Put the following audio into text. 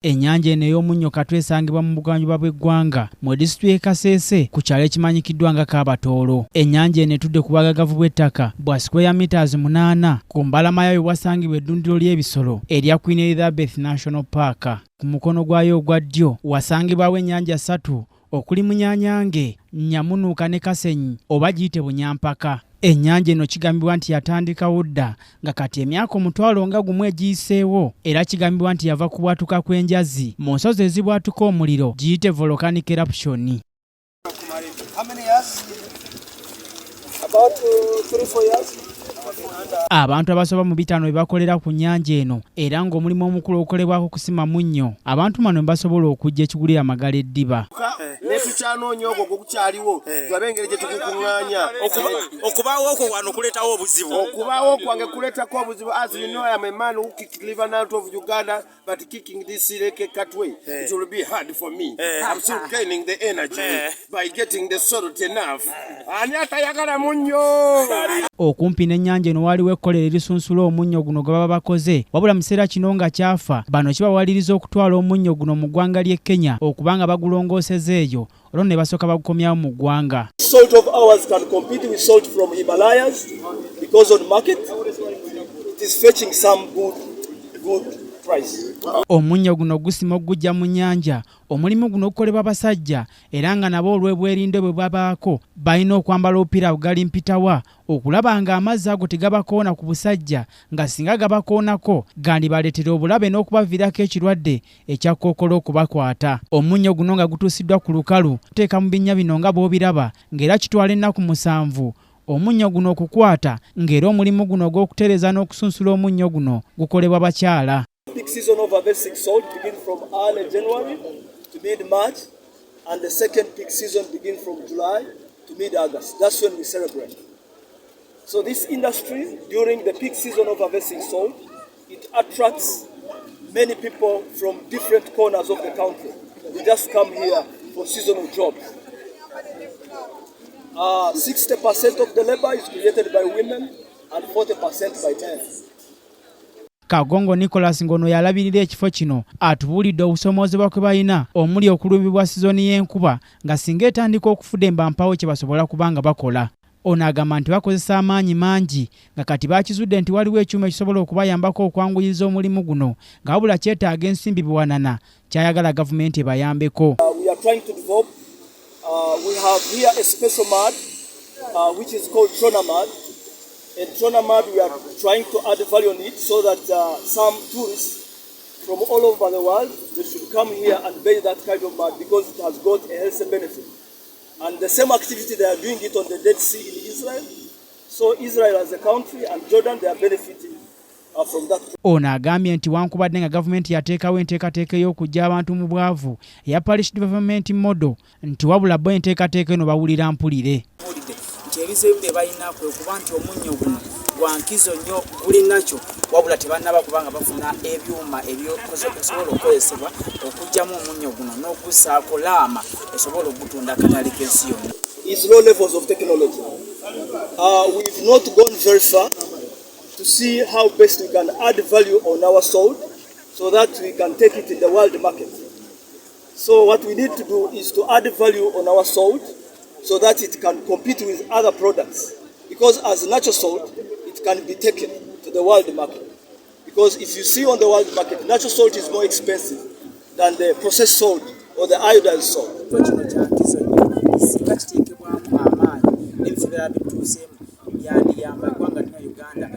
Ennyanja eno ey'omunnyo Katwe esangibwa mu bugwanyuba bw'eggwanga mu disitulikiti yekasese ku kyalo ekimanyikiddwa nga Kbatooro. Ennyanja eno etudde ku bwagagavu bw'ettaka bwa square meters 8 ku mbalama yayo wasangibwa eddundiro ly'ebisolo elya Queen Elizabeth National Park. Ku mukono gwayo ogwa ddyo wasangibwawo ennyanja 3 okuli Munyanyange, Nyamunuka ne Kasenyi oba giyite Bunyampaka. Ennyanja eno kigambibwa nti yatandikawo dda nga kati emyaka omutwalo nga gumu egiyiseewo, era kigambibwa nti yava ku bwatuka kw'enjazi mu nsozi ezibwatuka omuliro giyite volcanic eruption. Abantu abasoba mu 5 bebakolera ku nnyanja eno era ng'omulimu omukulu ogukolebwako Okusima munnyo. Abantu bano basobola okujja ekigulira amagala eddiba. Netukyanoonyo ogwo gukyaliwo twabengere gye tukukuŋŋaanya okubaawo okwo wano kuleetawo obuzibu. Okubaawo kwange kuleetako obuzibu. As you know, I am a man who kicked liver out of Uganda, but kicking this Lake Katwe, it will be hard for me. I'm still gaining the energy by getting the salt enough. Ani atayagala munnyo. Okumpi n'ennyanja eno waliwo ekkolero erisunsula omunnyo guno gwe baba bakoze, wabula mu kiseera kino nga kyafa bano kibawaliriza okutwala omunnyo guno mu ggwanga ly'e Kenya okubanga bagulongooseza eyo olwo ne basooka bagukomyawo mu ggwanga. Salt of ours can compete with salt from Himalayas because on market it is fetching some good price. Omunnyo guno gusima okugujja mu nnyanja. Omulimu guno gukolebwa abasajja era nga nabo olw'ebwerinde bwe babaako balina okwambala obupiira bugali mpitawa okulaba nga amazzi ago tegabakoona ku busajja, nga singa gabakoonako gandibaleetera obulabe n'okubaviirako ekirwadde ekya kkookolo okubakwata. Omunnyo guno nga gutuusiddwa ku lukalu tuteeka mu binnya bino nga bw'obiraba ng'era kitwala ennaku 7 omunnyo guno okukwata, ng'era omulimu guno ogw'okutereeza n'okusunsula omunnyo guno gukolebwa bakyala. Peak season of harvesting salt begins from early January to mid-March, and the second peak season begins from July to mid-August. That's when we celebrate. So this industry, during the peak season of harvesting salt, it attracts many people from different corners of the country. They just come here for seasonal jobs. 60% of the labor is created by women and 40% by men. Kagongo Nicholas ngono yalabirira ekifo kino atubuulidde obusomoozebwa kwe balina omuli okulumbibwa sizoni y'enkuba nga singa etandika okufudemba mpawo kye basobola kubanga bakola. Ono agamba nti bakozesa amaanyi mangi nga kati bakizudde nti waliwo ekyuma ekisobola okubayambako okwanguyiriza omulimu guno nga wabula kyetaaga ensimbi biwanana kyayagala gavumenti ebayambeko. We are trying to develop, we have here a special mud which is called trona mud. In trona mud, we are trying to add value on it so that some tourists from all over the world, they should come here and bathe that kind of mud because it has got a health benefit. And the same activity they are doing it on the Dead Sea in Israel. So Israel as a country and Jordan, they are benefiting from that. Ono agambye nti wankubadde nga gavumenti yateekawo enteekateeka y'okujja abantu mu bwavu eya Parish Development Model, nti wabula bo enteekateeka eno bawulira mpulire. Ebizibu bye balina kwe kuba nti omunnyo guno gwa nkizo nnyo guli nakyo, wabula tebannaba kubanga bafuna ebyuma ebyosobola okukozesebwa okuggyamu omunnyo guno n'ogusaako laama esobola okugutunda akatale k'ensi yonna. Is low levels of technology. We've not gone very far to see how best we can add value on our salt so that we can take it in the world market. So what we need to do is to add value on our salt so that it can compete with other products. Because as natural salt, it can be taken to the world market. Because if you see on the world market, natural salt is more expensive than the processed salt or the iodized salt. Uganda